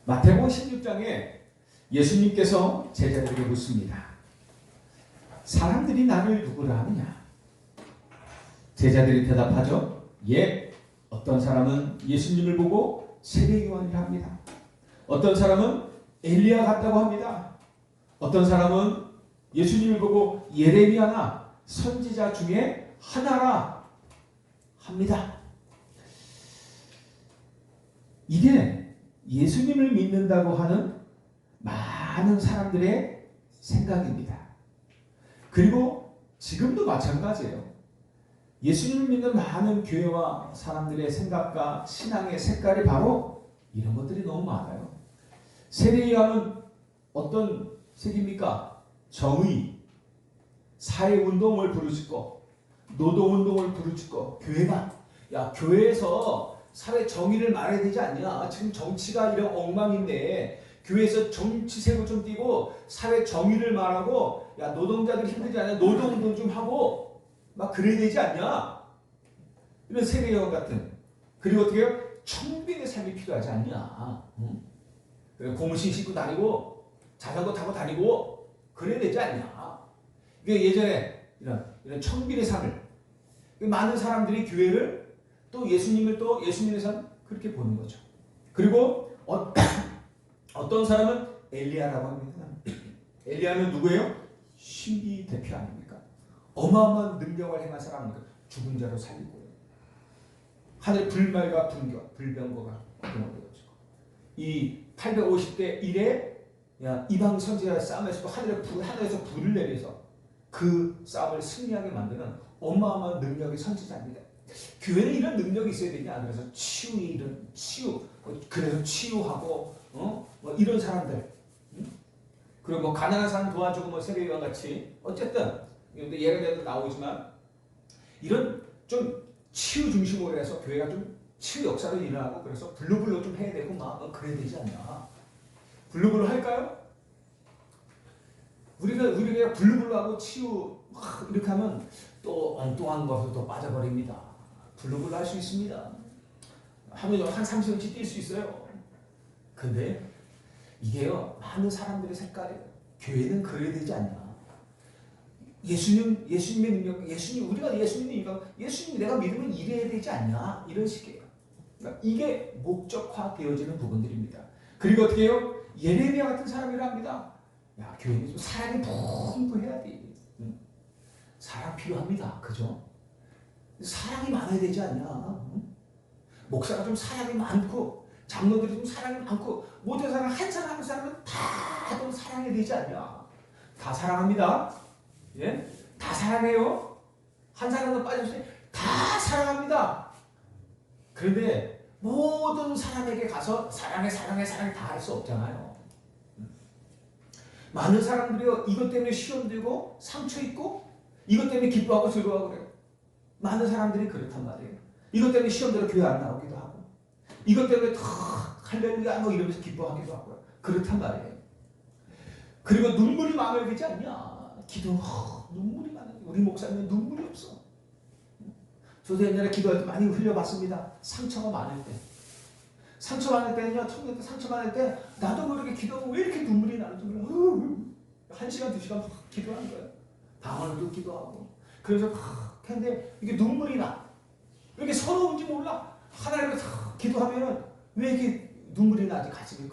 마태복음 16장에 예수님께서 제자들에게 묻습니다. 사람들이 나를 누구라 하느냐? 제자들이 대답하죠. 예, 어떤 사람은 예수님을 보고 세례 요한이라 합니다. 어떤 사람은 엘리야 같다고 합니다. 어떤 사람은 예수님을 보고 예레미야나 선지자 중에 하나라 합니다. 이게 예수님을 믿는다고 하는 많은 사람들의 생각입니다. 그리고 지금도 마찬가지예요. 예수님을 믿는 많은 교회와 사람들의 생각과 신앙의 색깔이 바로 이런 것들이 너무 많아요. 세례 요한은 어떤 색입니까? 정의, 사회운동을 부르짖고 노동운동을 부르짖고 교회가 야 교회에서 사회 정의를 말해야 되지 않냐? 지금 정치가 이런 엉망인데 교회에서 정치색을 좀 띄고 사회 정의를 말하고 야 노동자들 힘들지 않냐? 노동운동 좀 하고 막 그래야 되지 않냐? 이런 세례 요한 같은 그리고 어떻게 해요? 청빈의 삶이 필요하지 않냐? 고무신 신고 다니고 자전거 타고 다니고 그래야 되지 않냐? 이게 예전에 이런 청빈의 삶을 많은 사람들이 교회를 또 예수님을 또 예수님의 삶 그렇게 보는 거죠. 그리고 어떤 사람은 엘리야라고 합니다. 엘리야는 누구예요? 신비 대표 아닙니까? 어마어마한 능력을 행한 사람입니까? 죽은 자로 살리고 하늘 불말과 불병거가 끊어버려지고 이 850대 1에 이방 선지자의 싸움에서도 하늘에서 불을 내려서 그 싸움을 승리하게 만드는 어마어마한 능력의 선지자입니다. 교회는 이런 능력이 있어야 되냐? 그래서 그래서 치유하고 뭐 이런 사람들 그리고 뭐 가난한 사람 도와주고 뭐 세례 요한 같이 어쨌든 예가 돼도 나오지만 이런 좀 치유 중심으로 해서 교회가 좀 치유 역사를 일어나고 그래서 블루블루 좀 해야 되고 막 그래야 되지 않냐? 블루블루 할까요? 우리가 블루블루하고 치유 막 이렇게 하면 또 엉뚱한 것으로 또 빠져버립니다. 블루블루 할 수 있습니다. 하면 한 30cm 뛸 수 있어요. 근데 이게요 많은 사람들의 색깔이에요. 교회는 그래야 되지 않냐? 예수님의 능력, 우리가 예수님의 인간, 예수님 내가 믿으면 이래야 되지 않냐? 이런 식이에요. 그러니까 이게 목적화되어지는 부분들입니다. 그리고 어떻게 해요? 예레미야 같은 사람이라 합니다. 야, 교회는 좀 사랑이 풍부해야 돼. 사랑 필요합니다. 그죠? 사랑이 많아야 되지 않냐? 목사가 좀 사랑이 많고, 장로들이 좀 사랑이 많고, 모든 사람, 한 사람 한 사람은 다 좀 사랑해야 되지 않냐? 다 사랑합니다. 예? 다 사랑해요. 한 사람도 빠져서 다 사랑합니다. 그런데 모든 사람에게 가서 사랑해 다 할 수 없잖아요. 많은 사람들이 이것 때문에 시험 들고 상처 있고 이것 때문에 기뻐하고 즐거워하고 그래요. 많은 사람들이 그렇단 말이에요. 이것 때문에 시험 들어 교회 안 나오기도 하고 이것 때문에 할렐루야 뭐 이러면서 기뻐하기도 하고요. 그렇단 말이에요. 그리고 눈물이 많아야 되지 않냐? 기도 눈물이 많아요. 우리 목사님은 눈물이 없어. 저도 옛날에 기도할 때 많이 흘려봤습니다. 상처가 많을 때. 상처 많을 때는요. 청년 때 상처 많을 때 나도 모르게 기도하면 왜 이렇게 눈물이 나는지 몰라. 1시간 2시간 막 기도하는 거예요. 방언도 기도하고. 그래서 근데 이게 눈물이 나. 왜 이렇게 서러운지 몰라. 하나님을 기도하면은 왜 이렇게 눈물이 나지 가슴이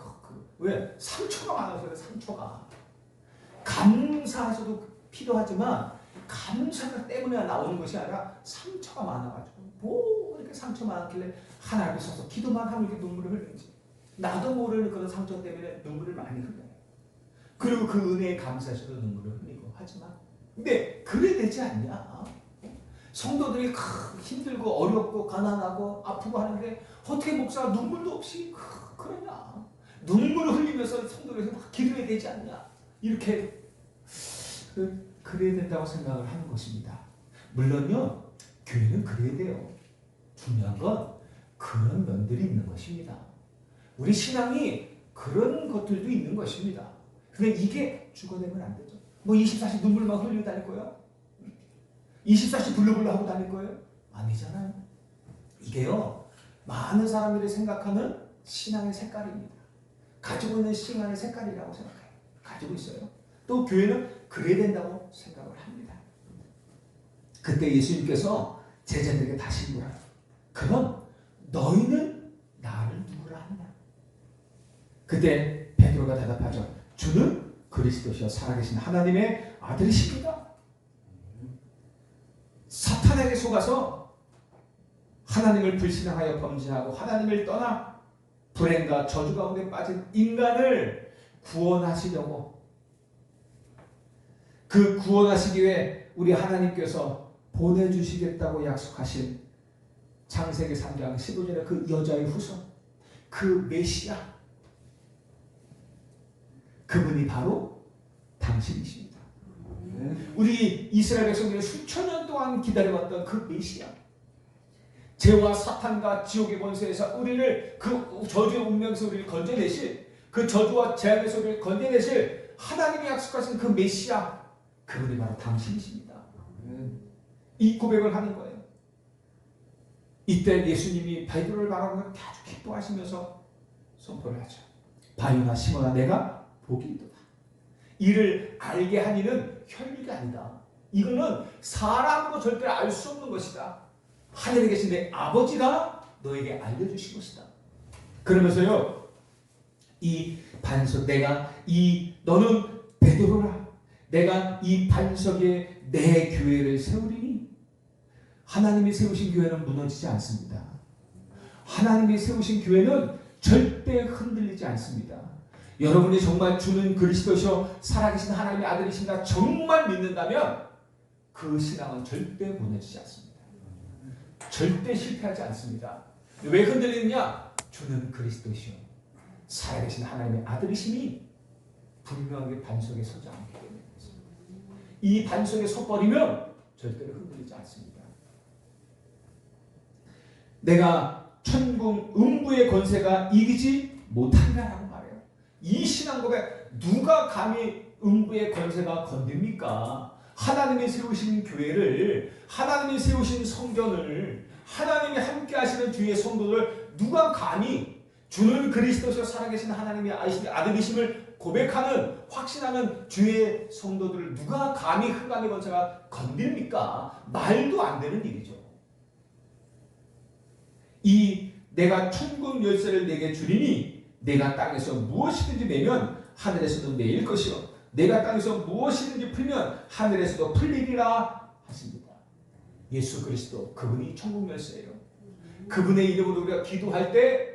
왜? 상처가 많아서 그래. 상처가. 감사해서도 필요하지만 감사 때문에 나오는 것이 아니라 상처가 많아가지고 뭐 이렇게 상처 많길래 하나님을 써서 기도만 하면 이렇게 눈물을 흘리는지 나도 모르는 그런 상처 때문에 눈물을 많이 흘려요. 그리고 그 은혜에 감사해서도 눈물을 흘리고 하지만 근데 그래 되지 않냐? 성도들이 힘들고 어렵고 가난하고 아프고 하는데 어떻게 목사가 눈물도 없이 그러냐? 눈물을 흘리면서 성도들에서 막 기도해야 되지 않냐? 이렇게 그래야 된다고 생각을 하는 것입니다. 물론요, 교회는 그래야 돼요. 중요한 건 그런 면들이 있는 것입니다. 우리 신앙이 그런 것들도 있는 것입니다. 근데 이게 주거되면 안 되죠. 뭐 24시 눈물만 흘리고 다닐 거예요? 24시 불러불러 하고 다닐 거예요? 아니잖아요. 이게요, 많은 사람들이 생각하는 신앙의 색깔입니다. 가지고 있는 싱하는 색깔이라고 생각해요. 가지고 있어요. 또 교회는 그래야 된다고 생각을 합니다. 그때 예수님께서 제자들에게 다시 물어요. 그럼 너희는 나를 누구라 하느냐? 그때 베드로가 대답하죠. 주는 그리스도시여 살아계신 하나님의 아들이십니다. 사탄에게 속아서 하나님을 불신하여 범죄하고 하나님을 떠나 불행과 저주 가운데 빠진 인간을 구원하시려고, 그 구원하시기 위해 우리 하나님께서 보내주시겠다고 약속하신 창세기 3장 15절의 그 여자의 후손, 그 메시아, 그분이 바로 당신이십니다. 우리 이스라엘 백성들이 수천 년 동안 기다려왔던 그 메시아, 죄와 사탄과 지옥의 권세에서 우리를, 그 저주의 운명에서 우리를 건져내실, 그 저주와 재앙에서 우리를 건져내실 하나님이 약속하신 그 메시아, 그분이 바로 당신이십니다. 이 고백을 하는 거예요. 이때 예수님이 베드로를 바라보고 아주 기뻐하시면서 선포를 하죠. 바요나 시몬아, 내가 복이 있도다. 이를 알게 한 이는 혈육이 아니다. 이거는 사람으로 절대 알 수 없는 것이다. 하늘에 계신 내 아버지가 너에게 알려주신 것이다. 그러면서요, 이 반석, 너는 베드로라. 내가 이 반석에 내 교회를 세우리니. 하나님이 세우신 교회는 무너지지 않습니다. 하나님이 세우신 교회는 절대 흔들리지 않습니다. 여러분이 정말 주는 그리스도시요 살아계신 하나님의 아들이신가 정말 믿는다면 그 신앙은 절대 무너지지 않습니다. 절대 실패하지 않습니다. 왜 흔들리느냐? 주는 그리스도시요 살아계신 하나님의 아들이심이 분명하게 반석에 서지 않기 때문에 그렇습니다. 이 반석에 서버리면 절대로 흔들리지 않습니다. 내가 천국 음부의 권세가 이기지 못한다라고 말해요. 이 신앙 고백, 누가 감히 음부의 권세가 건듭니까? 하나님이 세우신 교회를, 하나님이 세우신 성전을, 하나님이 함께 하시는 주의 성도들, 누가 감히 주는 그리스도시요 살아계신 하나님의 아들이심을 고백하는, 확신하는 주의 성도들을 누가 감히 흑암의 권세가 건듭니까? 말도 안 되는 일이죠. 내가 천국 열쇠를 내게 주리니 내가 땅에서 무엇이든지 매면 하늘에서도 매일 것이요 내가 땅에서 무엇이든지 풀면 하늘에서도 풀리리라 하십니다. 예수 그리스도, 그분이 천국 열쇠예요. 그분의 이름으로 우리가 기도할 때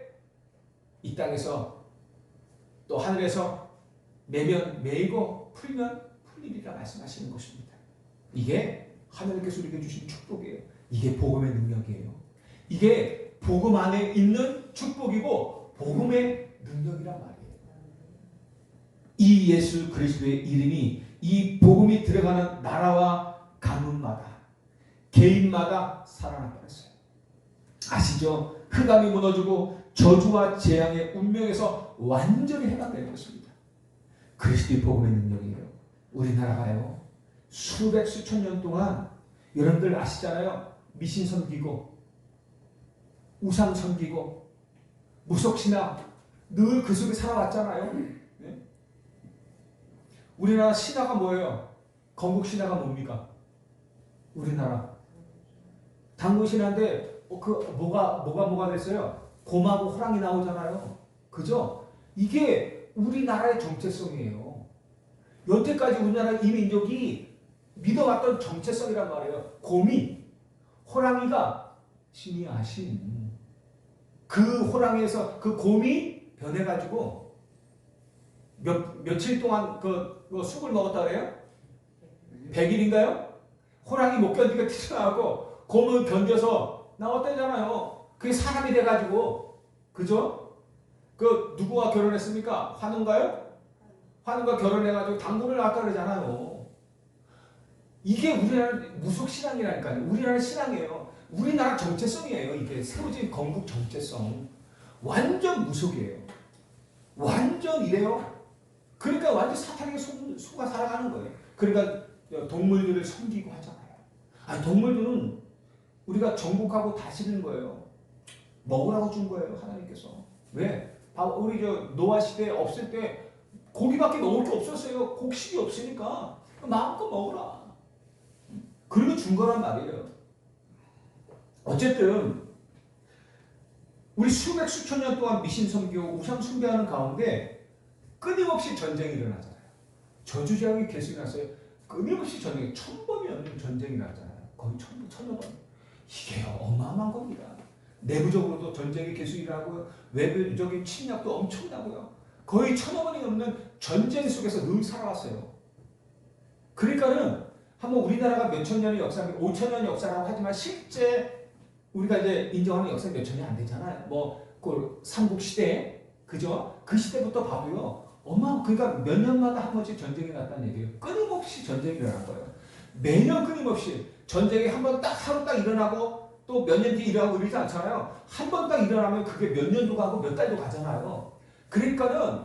이 땅에서 또 하늘에서 매면 매이고 풀면 풀리리라 말씀하시는 것입니다. 이게 하나님께서 우리에게 주신 축복이에요. 이게 복음의 능력이에요. 이게 복음 안에 있는 축복이고 복음의 능력이란 말이에요. 이 예수 그리스도의 이름이, 이 복음이 들어가는 나라와 가문마다, 개인마다 살아나버렸어요. 아시죠? 흑암이 무너지고 저주와 재앙의 운명에서 완전히 해방되는 것입니다. 그리스도의 복음의 능력이에요. 우리나라가요, 수백 수천 년 동안 여러분들 아시잖아요. 미신 섬기고 우상 섬기고 무속신앙 늘 그 속에 살아왔잖아요. 네? 우리나라 신화가 뭐예요? 건국 신화가 뭡니까? 우리나라 당군 신화인데 뭐가 됐어요? 곰하고 호랑이 나오잖아요. 그죠? 이게 우리나라의 정체성이에요. 여태까지 우리나라 이 민족이 믿어왔던 정체성이란 말이에요. 곰이, 호랑이가 신이 아신, 그 호랑이에서 그 곰이 변해가지고 며칠 동안 그 쑥을 먹었다 그래요? 100일인가요? 호랑이 못 견디게 튀어나오고 곰은 견뎌서 나왔다잖아요. 그게 사람이 돼가지고, 그죠? 그 누구와 결혼했습니까? 환웅가요? 환웅과 결혼해가지고 당군을 낳았다 그러잖아요. 이게 우리나라 무속신앙이라니까요. 우리나라 신앙이에요. 우리나라 정체성이에요. 이게 세워진 건국 정체성. 완전 무속이에요. 완전 이래요. 그러니까 완전 사탄에게 속아 살아가는 거예요. 그러니까 동물들을 섬기고 하잖아요. 아니, 동물들은 우리가 정복하고 다스리는 거예요. 먹으라고 준 거예요. 하나님께서. 왜? 우리 저 노아 시대 없을 때 고기밖에 먹을 게 없었어요. 곡식이 없으니까 마음껏 먹어라. 그리고 준 거란 말이에요. 어쨌든 우리 수백 수천 년 동안 미신 섬기고 우상 숭배하는 가운데 끊임없이 전쟁이 일어나잖아요. 저주제약이 계속 일어났어요. 끊임없이 전쟁이 1000번이 넘는 전쟁이 일어나잖아요. 거의 1000여 번. 이게 어마어마한 겁니다. 내부적으로도 전쟁이 계속 일어나고요. 외부적인 침략도 엄청나고요. 거의 1000여 번이 넘는 전쟁 속에서 늘 살아왔어요. 그러니까는 한번 우리나라가 몇천 년의 역사, 5천 년의 역사라고 하지만 실제 우리가 이제 인정하는 역사 몇 천이 안 되잖아요. 그 삼국시대, 그죠? 그 시대부터 봐도요. 그러니까 몇 년마다 한 번씩 전쟁이 났다는 얘기예요. 끊임없이 전쟁이 일어난 거예요. 매년 끊임없이 전쟁이 한 번 딱 하루 딱 일어나고 또 몇 년 뒤에 일어나고 이러지 않잖아요. 한 번 딱 일어나면 그게 몇 년도 가고 몇 달도 가잖아요. 그러니까는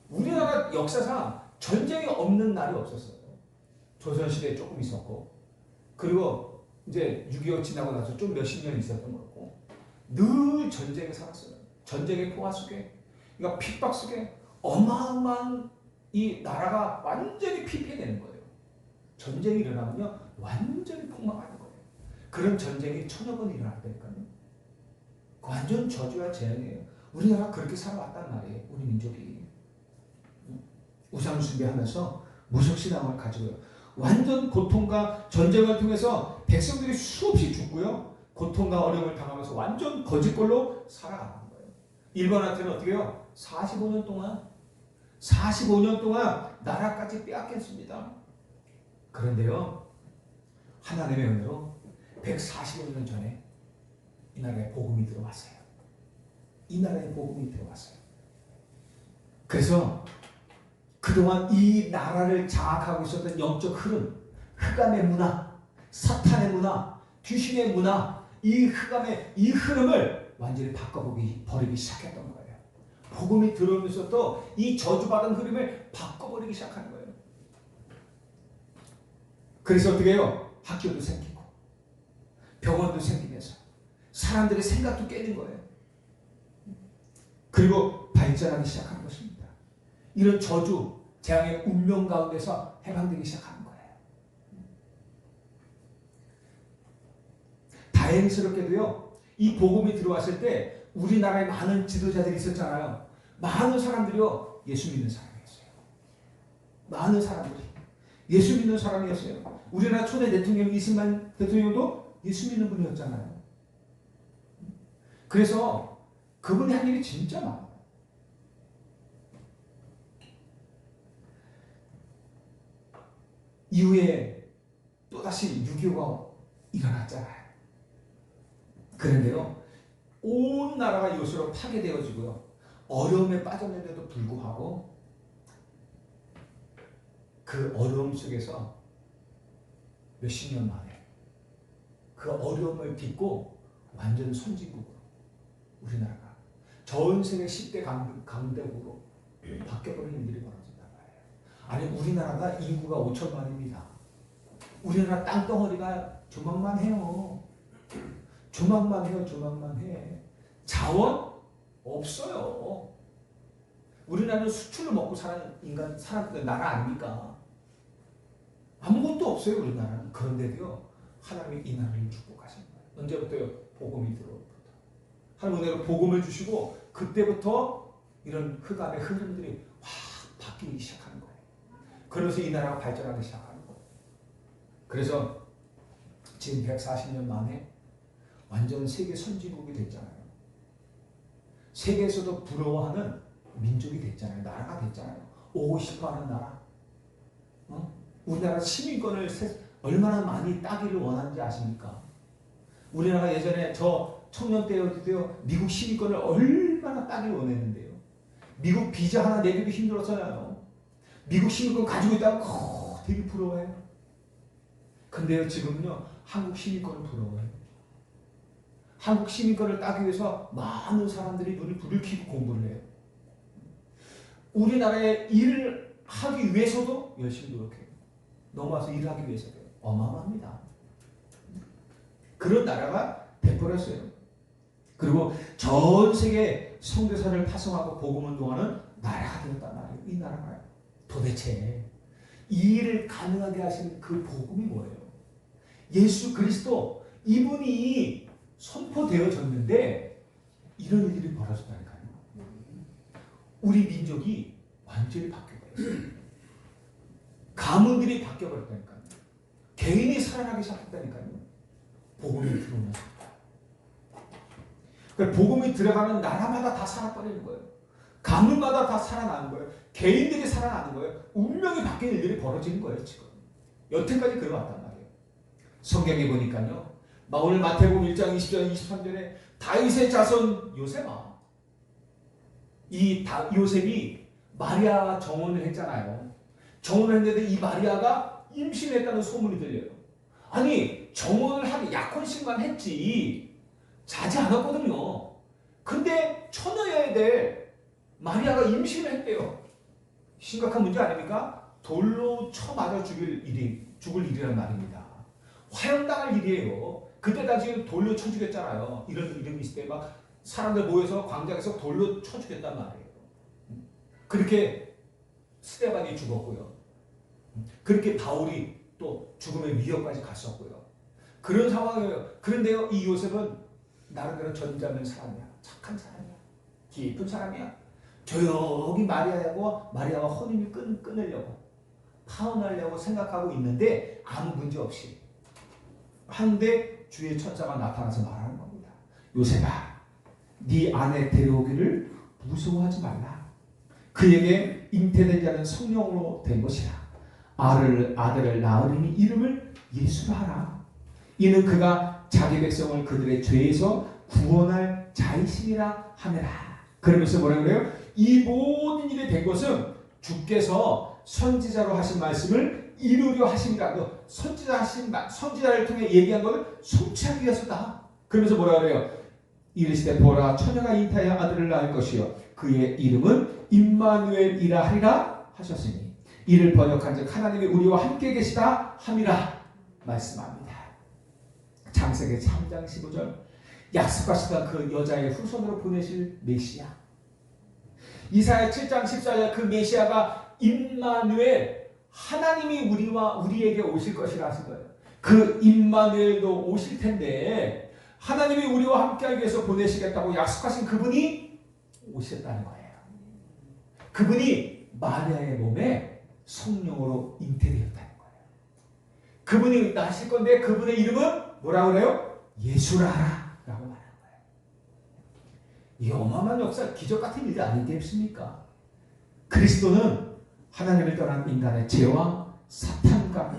우리나라 역사상 전쟁이 없는 날이 없었어요. 조선시대에 조금 있었고, 그리고 이제 6.25 지나고 나서 좀 몇십 년 있었던 거고, 늘 전쟁에 살았어요. 전쟁의 포화 속에, 그러니까 핍박 속에 어마어마한 이 나라가 완전히 피폐되는 거예요. 전쟁이 일어나면요, 완전히 폭망하는 거예요. 그런 전쟁이 1000여 번 일어났다니까요. 완전 저주와 재앙이에요. 우리나라가 그렇게 살아왔단 말이에요. 우리 민족이. 우상 숭배하면서 무속신앙을 가지고요. 완전 고통과 전쟁을 통해서 백성들이 수없이 죽고요. 고통과 어려움을 당하면서 완전 거짓골로 살아가는 거예요. 일본한테는 어떻게 해요? 45년 동안 나라까지 빼앗겼습니다. 그런데요, 하나님의 은혜로 145년 전에 이 나라에 복음이 들어왔어요. 이 나라에 복음이 들어왔어요. 그래서 그동안 이 나라를 장악하고 있었던 영적 흐름, 흑암의 문화, 사탄의 문화, 귀신의 문화, 이 흐름을 완전히 버리기 시작했던 거예요. 복음이 들어오면서 또 이 저주받은 흐름을 바꿔버리기 시작하는 거예요. 그래서 어떻게 해요? 학교도 생기고 병원도 생기면서 사람들의 생각도 깨는 거예요. 그리고 발전하기 시작하는 것입니다. 이런 저주, 재앙의 운명 가운데서 해방되기 시작하는 거예요. 다행스럽게도요, 이 복음이 들어왔을 때 우리나라에 많은 지도자들이 있었잖아요. 많은 사람들이요, 예수 믿는 사람이었어요. 많은 사람들이 예수 믿는 사람이었어요. 우리나라 초대 대통령 이승만 대통령도 예수 믿는 분이었잖아요. 그래서 그분이 한 일이 진짜 많아요. 이후에 또다시 6.25가 일어났잖아요. 그런데요, 온 나라가 이것으로 파괴되어지고요, 어려움에 빠졌는데도 불구하고 그 어려움 속에서 몇십 년 만에 그 어려움을 딛고 완전 선진국으로 우리나라가 전 세계 10대 강대국으로 바뀌어버리는 일이 벌어진단 말이에요. 아니, 우리나라가 인구가 5천만입니다. 우리나라 땅덩어리가 조망만해요. 조망만해. 자원 없어요. 우리나라는 수출을 먹고 사는 나라 아닙니까? 아무것도 없어요, 우리나라는. 그런데도요, 하나님이 이 나라를 축복하신 거예요. 언제부터요? 복음이 들어오부터. 하나님 은혜로 복음을 주시고 그때부터 이런 흑암의 흐름들이 확 바뀌기 시작하는 거예요. 그래서 이 나라가 발전하기 시작하는 거예요. 그래서 지금 140년 만에 완전 세계 선진국이 됐잖아요. 세계에서도 부러워하는 민족이 됐잖아요. 나라가 됐잖아요. 오고 싶어하는 나라. 우리나라 시민권을 얼마나 많이 따기를 원하는지 아십니까? 우리나라가 예전에 저 청년 때였는데요, 미국 시민권을 얼마나 따기를 원했는데요. 미국 비자 하나 내기도 힘들었잖아요. 미국 시민권 가지고 있다고 되게 부러워해요. 근데요, 지금은요, 한국 시민권을 부러워해요. 한국 시민권을 따기 위해서 많은 사람들이 눈을 불을 켜고 공부를 해요. 우리나라에 일을 하기 위해서도 열심히 노력해요. 넘어와서 일을 하기 위해서도 어마어마합니다. 그런 나라가 돼버렸어요. 그리고 전 세계 선교사를 파송하고 복음 운동하는 나라가 되었단 말이에요. 이 나라가요. 도대체 이 일을 가능하게 하신 그 복음이 뭐예요? 예수 그리스도 이분이 선포되어졌는데 이런 일들이 벌어졌다니까요. 우리 민족이 완전히 바뀌어버렸어요. 가문들이 바뀌어버렸다니까요. 개인이 살아나기 시작했다니까요. 복음이 들어오면서. 그러니까 복음이 들어가는 나라마다 다 살아버리는 거예요. 가문마다 다 살아나는 거예요. 개인들이 살아나는 거예요. 운명이 바뀌는 일들이 벌어지는 거예요. 지금. 여태까지 그래왔단 말이에요. 성경에 보니까요. 오늘 마태복음 1장 20절 23절에 다윗의 자손 요셉아. 이 요셉이 마리아와 정혼을 했잖아요. 정혼을 했는데 이 마리아가 임신했다는 소문이 들려요. 아니 정혼을 하기 약혼식만 했지 자지 않았거든요. 근데 처녀여야 될 마리아가 임신을 했대요. 심각한 문제 아닙니까? 돌로 쳐맞아 죽을 일이란 말입니다. 화형당할 일이에요. 그때 당시 돌로 쳐 죽였잖아요. 이런 이름이 있을 때 막 사람들 모여서 광장에서 돌로 쳐 죽였단 말이에요. 그렇게 스데반이 죽었고요. 그렇게 바울이 또 죽음의 위협까지 갔었고요. 그런 상황이에요. 그런데요, 이 요셉은 나름대로 전자면 사람이야. 착한 사람이야. 깊은 사람이야. 조용히 마리아와 혼인을 끊으려고 파혼하려고 생각하고 있는데 아무 문제 없이 한데 주의 천사가 나타나서 말하는 겁니다. 요셉아, 네 아내 데려오기를 무서워하지 말라. 그에게 잉태된 자는 성령으로 된 것이라. 아들을 낳으리니 이름을 예수라 하라. 이는 그가 자기 백성을 그들의 죄에서 구원할 자이심이라 하느라. 그러면서 뭐라 그래요? 이 모든 일이 된 것은 주께서 선지자로 하신 말씀을 이루려 하심이라. 선지자를 통해 얘기한 것을 성취하기 위해서다. 그러면서 뭐라 그래요? 이르시되 보라 처녀가 잉태하여 아들을 낳을 것이요 그의 이름은 임마누엘이라 하리라 하셨으니 이를 번역한즉 하나님이 우리와 함께 계시다 함이라 말씀합니다. 창세기 3장 15절 약속하시던 그 여자의 후손으로 보내실 메시아. 이사야 7장 14절 그 메시아가 임마누엘 하나님이 우리에게 오실 것이라 하신 거예요. 그 임마누엘도 오실 텐데 하나님이 우리와 함께하기 위해서 보내시겠다고 약속하신 그분이 오셨다는 거예요. 그분이 마리아의 몸에 성령으로 잉태되었다는 거예요. 그분이 나실 건데 그분의 이름은 뭐라고 그래요? 예수라 라고 말하는 거예요. 이 어마어마한 역사, 기적 같은 일이 아니겠습니까? 그리스도는 하나님을 떠난 인간의 죄와 사탄과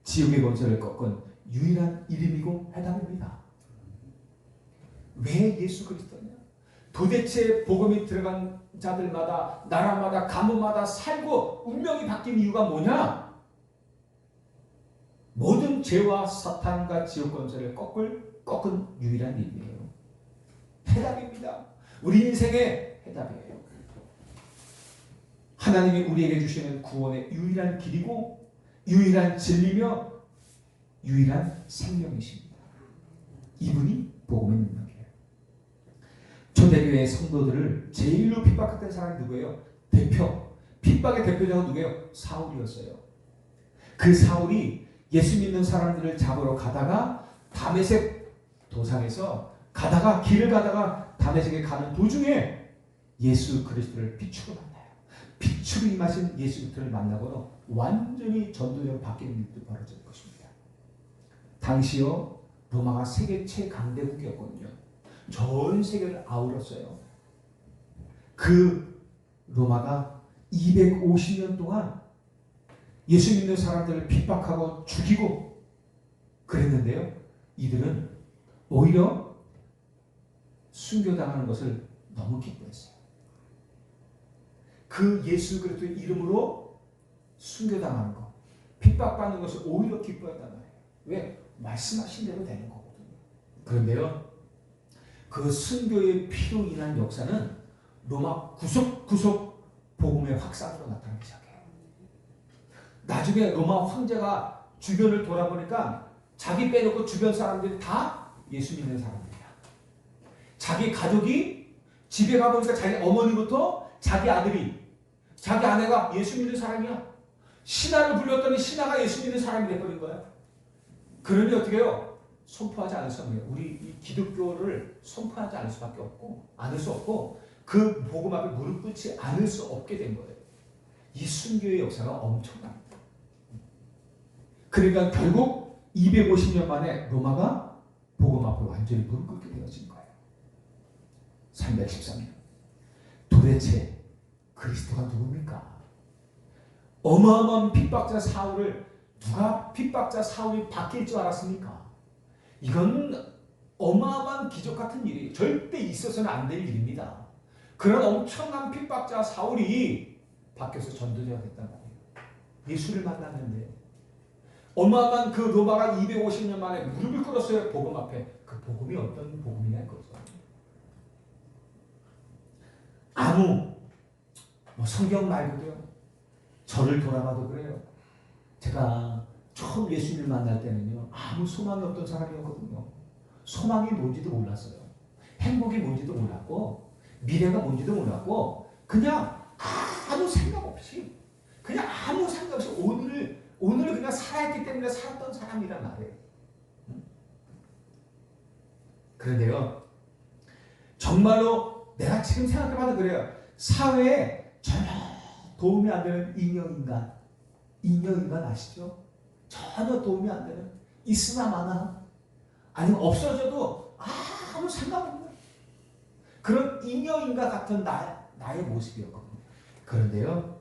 지옥의 권세를 꺾은 유일한 이름이고 해답입니다. 왜 예수 그리스도냐? 도대체 복음이 들어간 자들마다 나라마다 가문마다 살고 운명이 바뀐 이유가 뭐냐? 모든 죄와 사탄과 지옥 권세를 꺾은 유일한 이름이에요. 해답입니다. 우리 인생의 해답이에요. 하나님이 우리에게 주시는 구원의 유일한 길이고 유일한 진리며 유일한 생명이십니다. 이분이 복음의 능력이에요. 초대교회 성도들을 제일로 핍박했던 사람이 누구예요? 핍박의 대표자가 누구예요? 사울이었어요. 그 사울이 예수 믿는 사람들을 잡으러 가다가 다메섹 도상에서 길을 가다가 다메섹에 가는 도중에 예수 그리스도를 비추고 만나요. 비추고 임하신 예수 그리스도를 만나고는 완전히 전도적으로 바뀌는 일도 벌어질 것입니다. 당시요 로마가 세계 최강대국이었거든요. 전 세계를 아울렀어요. 그 로마가 250년 동안 예수 믿는 사람들을 핍박하고 죽이고 그랬는데요. 이들은 오히려 순교당하는 것을 너무 기뻐했어요. 그 예수 그리스도의 이름으로 순교당하는 것, 핍박받는 것을 오히려 기뻐했단 말이에요. 왜? 말씀하신 대로 되는 거거든요. 그런데요. 그 순교의 피로 인한 역사는 로마 구석구석 복음의 확산으로 나타나기 시작해요. 나중에 로마 황제가 주변을 돌아보니까 자기 빼놓고 주변 사람들이 다 예수 믿는 사람들이야. 자기 가족이 집에 가보니까 자기 어머니부터 자기 아들이, 자기 아내가 예수 믿는 사람이야. 신하를 불렀더니 신하가 예수 믿는 사람이 돼버린 거야. 그러니 어떻게 해요? 선포하지 않을 수 없는 거예요. 우리 이 기독교를 선포하지 않을 수밖에 없고, 않을 수 없고, 그 복음 앞에 무릎 꿇지 않을 수 없게 된 거예요. 이 순교의 역사가 엄청납니다. 그러니까 결국 250년 만에 로마가 복음 앞에 완전히 무릎 꿇게 되어진 거예요. 313년. 도대체 그리스도가 누굽니까? 어마어마한 핍박자 사울을 누가 핍박자 사울이 바뀔 줄 알았습니까? 이건 어마어마한 기적 같은 일이 절대 있어서는 안 될 일입니다. 그런 엄청난 핍박자 사울이 바뀌어서 전도자가 됐단 말이에요. 예수를 만났는데 어마어마한 그 로마가 250년 만에 무릎을 꿇었어요. 복음 앞에. 그 복음이 어떤 복음이냐 이거죠. 아무 성경 말고도요. 저를 돌아봐도 그래요. 제가 처음 예수님을 만날 때는요. 아무 소망이 없던 사람이었거든요. 소망이 뭔지도 몰랐어요. 행복이 뭔지도 몰랐고 미래가 뭔지도 몰랐고 그냥 아무 생각 없이 오늘을 그냥 살아있기 때문에 살았던 사람이란 말이에요. 그런데요. 정말로 내가 지금 생각해봐도 그래요. 사회에 전혀 도움이 안 되는 인형인간 아시죠? 전혀 도움이 안 되는, 있으나 마나 아니면 없어져도 아무 상관 없는 그런 인형인간 같은 나의 모습이었거든요. 그런데요,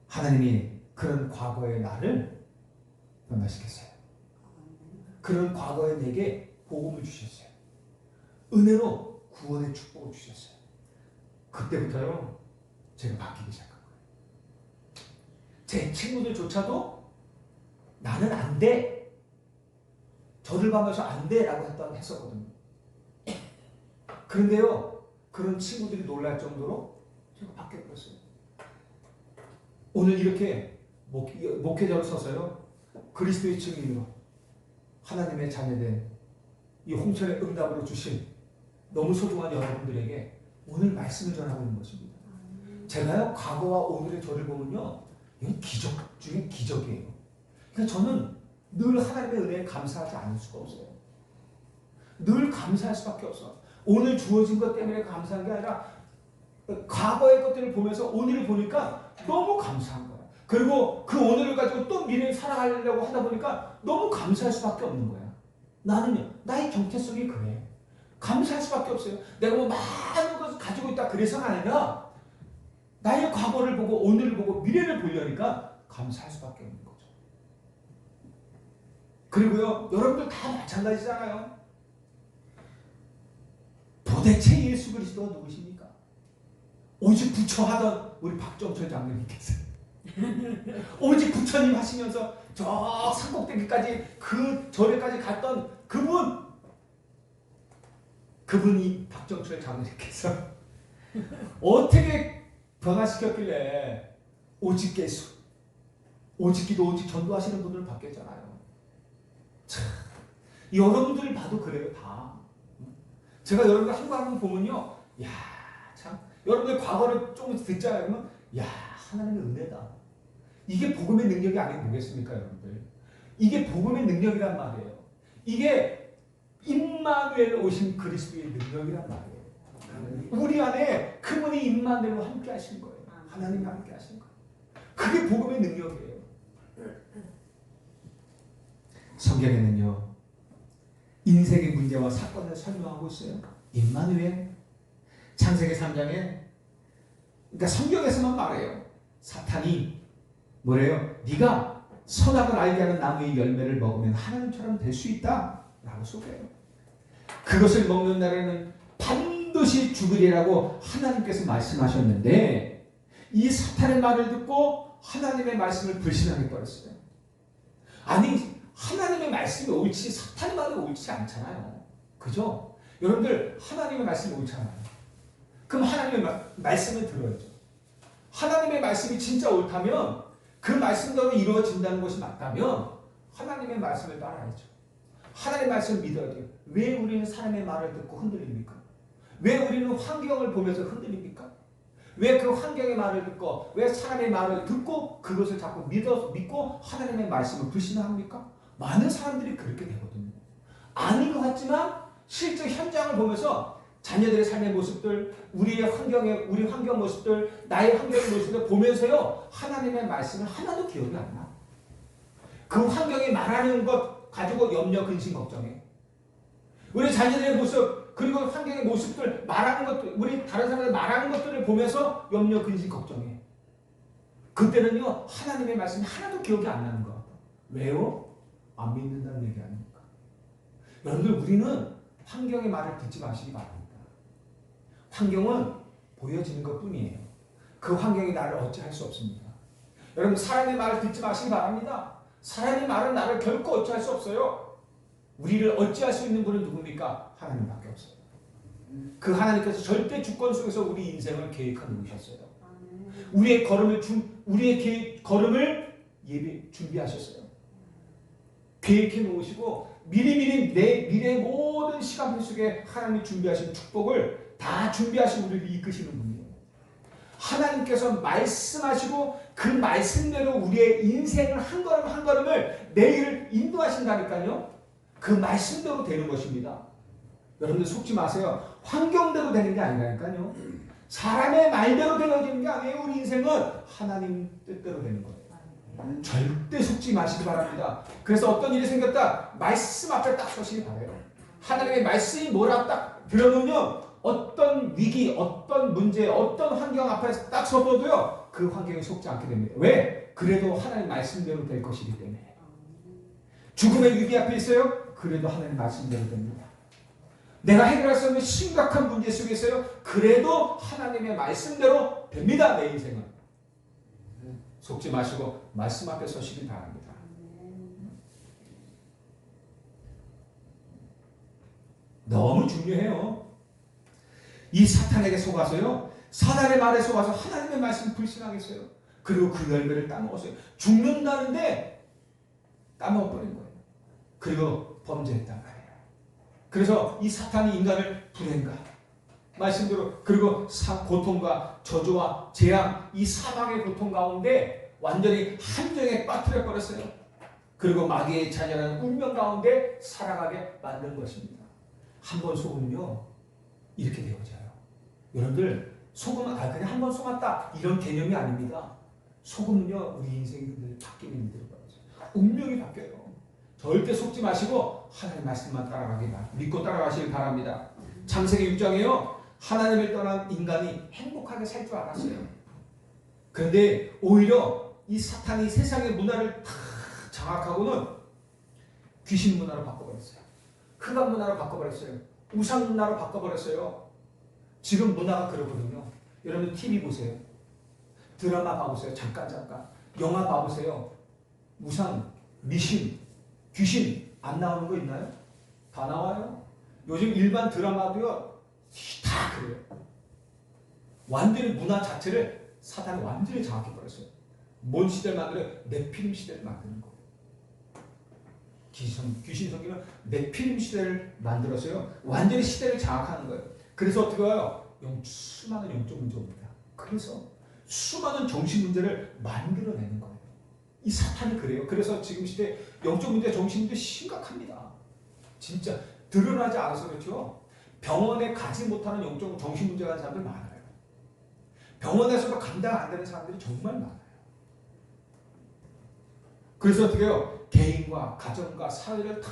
하나님이 그런 과거의 나를 변화시켰어요. 그런 과거의 내게 복음을 주셨어요. 은혜로 구원의 축복을 주셨어요. 그때부터요, 제가 바뀌기 시작한 거예요. 제 친구들조차도 나는 안 돼. 저를 보면서 안 돼 라고 했었거든요. 그런데요, 그런 친구들이 놀랄 정도로 제가 바뀌어버렸어요. 오늘 이렇게 목회자로 서서요, 그리스도의 증인으로 하나님의 자녀된 이 홍천의 응답으로 주신 너무 소중한 여러분들에게 오늘 말씀을 전하고 있는 것입니다. 제가요, 과거와 오늘의 저를 보면요, 이건 기적 중에 기적이에요. 그러니까 저는 늘 하나님의 은혜에 감사하지 않을 수가 없어요. 늘 감사할 수밖에 없어. 오늘 주어진 것 때문에 감사한 게 아니라 과거의 것들을 보면서 오늘을 보니까 너무 감사한 거야. 그리고 그 오늘을 가지고 또 미래를 살아가려고 하다 보니까 너무 감사할 수밖에 없는 거야. 나는요, 나의 정체성이 그래. 감사할 수밖에 없어요. 내가 뭐 많은 것을 가지고 있다 그래서가 아니라 나의 과거를 보고 오늘을 보고 미래를 보려니까 감사할 수밖에 없는 거죠. 그리고요, 여러분들 다 마찬가지잖아요. 도대체 예수 그리스도가 누구십니까? 오직 부처하던 우리 박정철 장로님께서 오직 부처님 하시면서 저 산꼭대기까지 그 절에까지 갔던 그분이 박정철 장로님께서 어떻게 변화시켰길래 오직 예수, 오직 기도, 오직 전도하시는 분들을 바뀌었잖아요. 참, 여러분들을 봐도 그래요, 다. 제가 여러분들 한 번 한 번 보면요, 야, 참, 여러분들 과거를 조금 듣잖아요. 그러면, 야, 하나님의 은혜다. 이게 복음의 능력이 아니고 뭐겠습니까, 여러분들? 이게 복음의 능력이란 말이에요. 이게 임마누엘 오신 그리스도의 능력이란 말이에요. 우리 안에 그분이 임마누엘과 함께 하신 거예요. 하나님이 함께 하신 거예요. 그게 복음의 능력이에요. 성경에는요, 인생의 문제와 사건을 설명하고 있어요. 임마누엘. 창세기 3장에, 그러니까 성경에서만 말해요. 사탄이 뭐래요? 네가 선악을 알게 하는 나무의 열매를 먹으면 하나님처럼 될 수 있다 라고 소개해요. 그것을 먹는 날에는 반드시 죽으리라고 하나님께서 말씀하셨는데 이 사탄의 말을 듣고 하나님의 말씀을 불신하게 버렸어요. 아니, 하나님의 말씀이 옳지 사탄의 말이 옳지 않잖아요. 그죠? 여러분들 하나님의 말씀이 옳잖아요. 그럼 하나님의 말씀을 들어야죠. 하나님의 말씀이 진짜 옳다면 그 말씀대로 이루어진다는 것이 맞다면 하나님의 말씀을 따라야죠. 하나님의 말씀을 믿어야 돼요. 왜 우리는 사람의 말을 듣고 흔들립니까? 왜 우리는 환경을 보면서 흔들립니까? 왜 그 환경의 말을 듣고 왜 사람의 말을 듣고 그것을 자꾸 믿고 하나님의 말씀을 불신합니까? 많은 사람들이 그렇게 되거든요. 아닌 것 같지만 실제 현장을 보면서 자녀들의 삶의 모습들, 우리 환경 모습들, 나의 환경의 모습을 보면서요, 하나님의 말씀을 하나도 기억이 안 나. 그 환경이 말하는 것 가지고 염려, 근심, 걱정해. 우리 자녀들의 모습, 그리고 환경의 모습들, 말하는 것들, 우리 다른 사람들 말하는 것들을 보면서 염려, 근심, 걱정해. 그때는요, 하나님의 말씀이 하나도 기억이 안 나는 것 같아요. 왜요? 안 믿는다는 얘기 아닙니까? 여러분들, 우리는 환경의 말을 듣지 마시기 바랍니다. 환경은 보여지는 것 뿐이에요. 그 환경이 나를 어찌할 수 없습니다. 여러분, 사람의 말을 듣지 마시기 바랍니다. 사람의 말은 나를 결코 어찌할 수 없어요. 우리를 어찌할 수 있는 분은 누굽니까? 하나님밖에 없어요. 그 하나님께서 절대 주권 속에서 우리 인생을 계획하고 놓으셨어요. 우리의 걸음을 준비하셨어요. 계획해 놓으시고 미리미리 내 미래 모든 시간 속에 하나님이 준비하신 축복을 다 준비하시고 우리를 이끄시는 분이에요. 하나님께서 말씀하시고 그 말씀대로 우리의 인생을 한 걸음 한 걸음을 내일을 인도하신다니까요. 그 말씀대로 되는 것입니다. 여러분들 속지 마세요. 환경대로 되는 게 아니라니까요. 사람의 말대로 되어지는 게 아니에요. 우리 인생은 하나님 뜻대로 되는 거예요. 절대 속지 마시기 바랍니다. 그래서 어떤 일이 생겼다, 말씀 앞에 딱 서시기 바라요. 하나님의 말씀이 뭐라 딱 들어놓으면 어떤 위기, 어떤 문제, 어떤 환경 앞에서 딱 서도요, 그 환경에 속지 않게 됩니다. 왜? 그래도 하나님 말씀대로 될 것이기 때문에. 죽음의 위기 앞에 있어요? 그래도 하나님 말씀대로 됩니다. 내가 해결할 수 없는 심각한 문제 속에 있어요? 그래도 하나님의 말씀대로 됩니다. 내 인생은. 속지 마시고 말씀 앞에 서시길 바랍니다. 너무 중요해요. 이 사탄에게 속아서요, 사단의 말에 속아서 하나님의 말씀을 불신하겠어요. 그리고 그 열매를 따먹었어요. 죽는다는데 따먹어버린 거예요. 그리고 범죄했단 말이에요. 그래서 이 사탄이 인간을 불행과 말씀대로, 그리고 고통과 저주와 재앙, 이 사망의 고통 가운데 완전히 함정에 빠뜨려 버렸어요. 그리고 마귀의 자녀라는 운명 가운데 살아가게 만든 것입니다. 한번 속으면요, 이렇게 되어져요. 여러분들, 속으면 그냥 한번 속았다 이런 개념이 아닙니다. 속으면요, 우리 인생이 바뀌는 일들이 벌어져요. 운명이 바뀌어요. 절대 속지 마시고 하나님의 말씀만 믿고 따라가시길 바랍니다. 창세기 6장에요, 하나님을 떠난 인간이 행복하게 살 줄 알았어요. 그런데 오히려 이 사탄이 세상의 문화를 다 장악하고는 귀신 문화로 바꿔버렸어요. 흑암 문화로 바꿔버렸어요. 우상 문화로 바꿔버렸어요. 지금 문화가 그러거든요. 여러분 TV 보세요. 드라마 봐보세요. 잠깐. 영화 봐보세요. 우상, 미신, 귀신 안 나오는 거 있나요? 다 나와요. 요즘 일반 드라마도요, 다 그래요. 완전히 문화 자체를 사탄이 완전히 장악해버렸어요. 뭔 시대를 만들어요? 네피림 시대를 만드는 거예요. 귀신 성기는 네피림 시대를 만들어서요, 완전히 시대를 장악하는 거예요. 그래서 어떻게 해요? 수많은 영적 문제입니다. 그래서 수많은 정신 문제를 만들어내는 거예요. 이 사탄이 그래요. 그래서 지금 시대 영적 문제, 정신 문제 심각합니다. 진짜 드러나지 않아서 그렇죠. 병원에 가지 못하는 영적 정신 문제가 있는 사람들 많아요. 병원에서도 감당 안 되는 사람들이 정말 많아요. 그래서 어떻게 해요? 개인과 가정과 사회를 다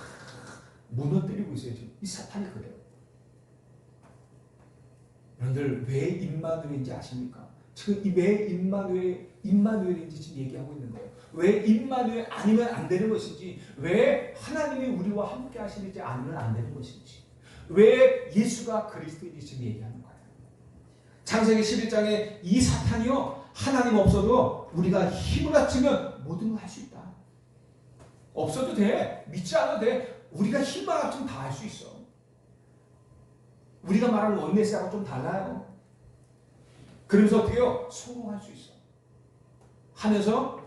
무너뜨리고 있어요. 지금 이 사탄이 그래요. 여러분들, 왜 임마누엘인지 아십니까? 지금 왜 임마누엘인지 지금 얘기하고 있는 거예요. 왜 임마누엘 아니면 안 되는 것인지, 왜 하나님이 우리와 함께 하시는지 아니면 안 되는 것인지, 왜 예수가 그리스도인지 지금 얘기하는 거예요. 창세기 11장에 이 사탄이요, 하나님 없어도 우리가 힘을 합치면 모든 걸 할 수 있다. 없어도 돼. 믿지 않아도 돼. 우리가 힘만 합치면 다 할 수 있어. 우리가 말하는 원내스하고 좀 달라요. 그러면서 어떻게 해요? 성공할 수 있어. 하면서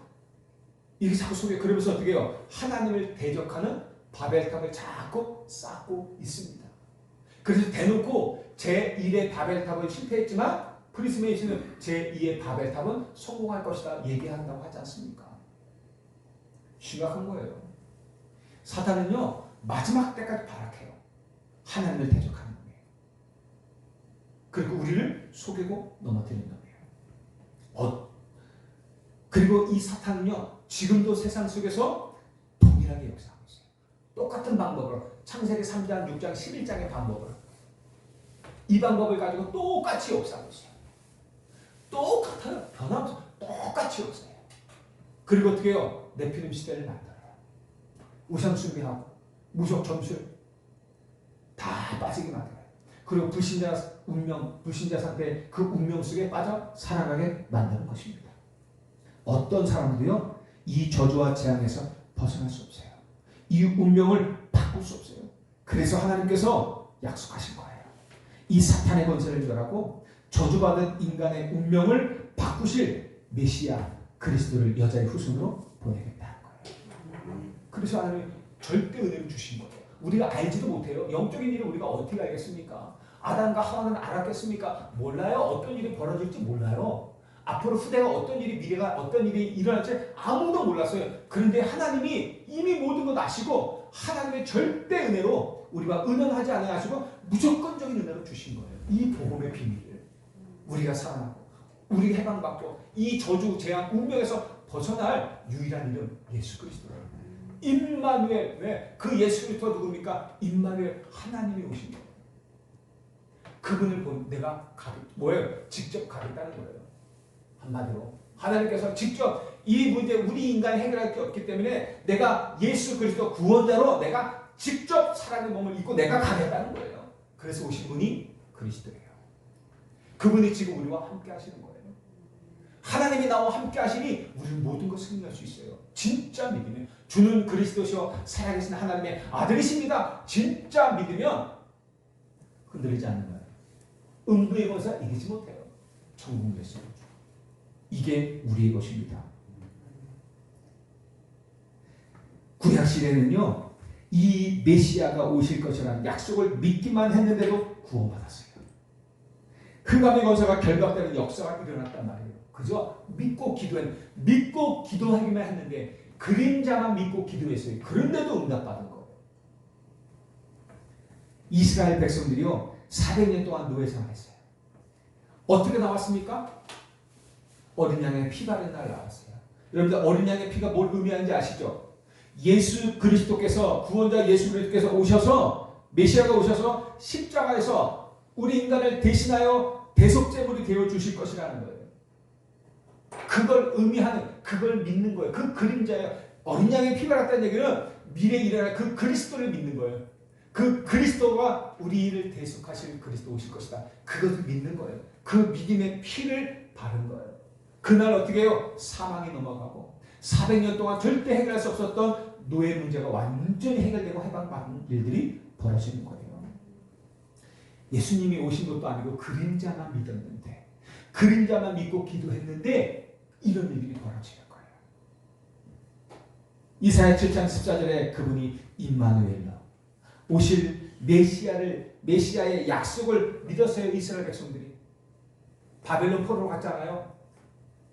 이렇게 자꾸 속에, 그러면서 어떻게 해요? 하나님을 대적하는 바벨탑을 자꾸 쌓고 있습니다. 그래서 대놓고 제1의 바벨탑은 실패했지만 프리스메이슨은 제2의 바벨탑은 성공할 것이다 얘기한다고 하지 않습니까? 심각한 거예요. 사탄은요 마지막 때까지 발악해요. 하나님을 대적하는 놈이에요. 그리고 우리를 속이고 넘어뜨리는 놈이에요. 그리고 이 사탄은요 지금도 세상 속에서 동일하게 역사하고 있어요. 똑같은 방법으로 창세기 3장, 6장, 11장의 방법으로 이 방법을 가지고 똑같이 역사하고 있어요. 똑같아요. 변함없어. 똑같이 역사해요. 그리고 어떻게 해요? 네피림 시대를 만들어요. 우상 숭배하고 무속 점술 다 빠지게 만들어요. 그리고 불신자 상태의 그 운명 속에 빠져 살아가게 만드는 것입니다. 어떤 사람도요 이 저주와 재앙에서 벗어날 수 없어요. 이 운명을 바꿀 수 없어요. 그래서 하나님께서 약속하신 거예요. 이 사탄의 권세를 멸하고 저주받은 인간의 운명을 바꾸실 메시아 그리스도를 여자의 후손으로 보내겠다는 거예요. 그래서 하나님이 절대 은혜를 주신 거예요. 우리가 알지도 못해요. 영적인 일을 우리가 어떻게 알겠습니까? 아담과 하와는 알았겠습니까? 몰라요. 어떤 일이 벌어질지 몰라요. 앞으로 후대가 어떤 일이 미래가 어떤 일이 일어날지 아무도 몰랐어요. 그런데 하나님이 이미 모든 것 아시고 하나님의 절대 은혜로 우리가 은연하지 않아 하시고 무조건적인 은혜로 주신 거예요. 이 복음의 비밀을 우리가 살아나고 우리 해방받고 이 저주 재앙 운명에서 벗어날 유일한 이름 예수 그리스도예요. 임마누엘. 왜? 그 예수 그리스도가 누굽니까? 임마누엘 하나님이 오신 거예요. 그분을 본 내가 뭐예요? 직접 가겠다는 거예요. 한마디로 하나님께서 직접 이 문제 우리 인간이 해결할 게 없기 때문에 내가 예수 그리스도 구원자로 내가 직접 사람의 몸을 입고 내가 가겠다는 거예요. 그래서 오신 분이 그리스도예요. 그분이 지금 우리와 함께 하시는 거예요. 하나님이 나와 함께 하시니 우리는 모든 것을 승리할 수 있어요. 진짜 믿으면 주는 그리스도시요 살아계신 하나님의 아들이십니다. 진짜 믿으면 흔들리지 않는 거예요. 음부의 권세 이기지 못해요. 천국 열쇠. 이게 우리의 것입니다. 구약시대는요 이 메시아가 오실 것이라는 약속을 믿기만 했는데도 구원받았어요. 흑암의 권세가 결박되는 역사가 일어났단 말이에요. 그저 믿고 기도하기만 했는데 그림자만 믿고 기도했어요. 그런데도 응답받은 거예요. 이스라엘 백성들이요 400년 동안 노예 생활했어요. 어떻게 나왔습니까? 어린 양의 피 바른 날 나왔어요. 여러분들 어린 양의 피가 뭘 의미하는지 아시죠? 예수 그리스도께서 구원자 예수 그리스도께서 오셔서 메시아가 오셔서 십자가에서 우리 인간을 대신하여 대속제물이 되어 주실 것이라는 거예요. 그걸 의미하는 그걸 믿는 거예요. 그 그림자예요. 어린 양의 피 바랐다는 얘기는 미래에 일어날 그 그리스도를 믿는 거예요. 그 그리스도가 우리를 대속하실 그리스도 오실 것이다. 그것을 믿는 거예요. 그 믿음의 피를 바른 거예요. 그날 어떻게 해요? 사망이 넘어가고 400년 동안 절대 해결할 수 없었던 노예 문제가 완전히 해결되고 해방받는 일들이 벌어지는 거예요. 예수님이 오신 것도 아니고 그림자만 믿었는데 그림자만 믿고 기도했는데 이런 일들이 벌어지는 거예요. 이사야 7장 14절에 그분이 임마누엘로 오실 메시아의 약속을 믿었어요. 이스라엘 백성들이 바벨론 포로로 갔잖아요.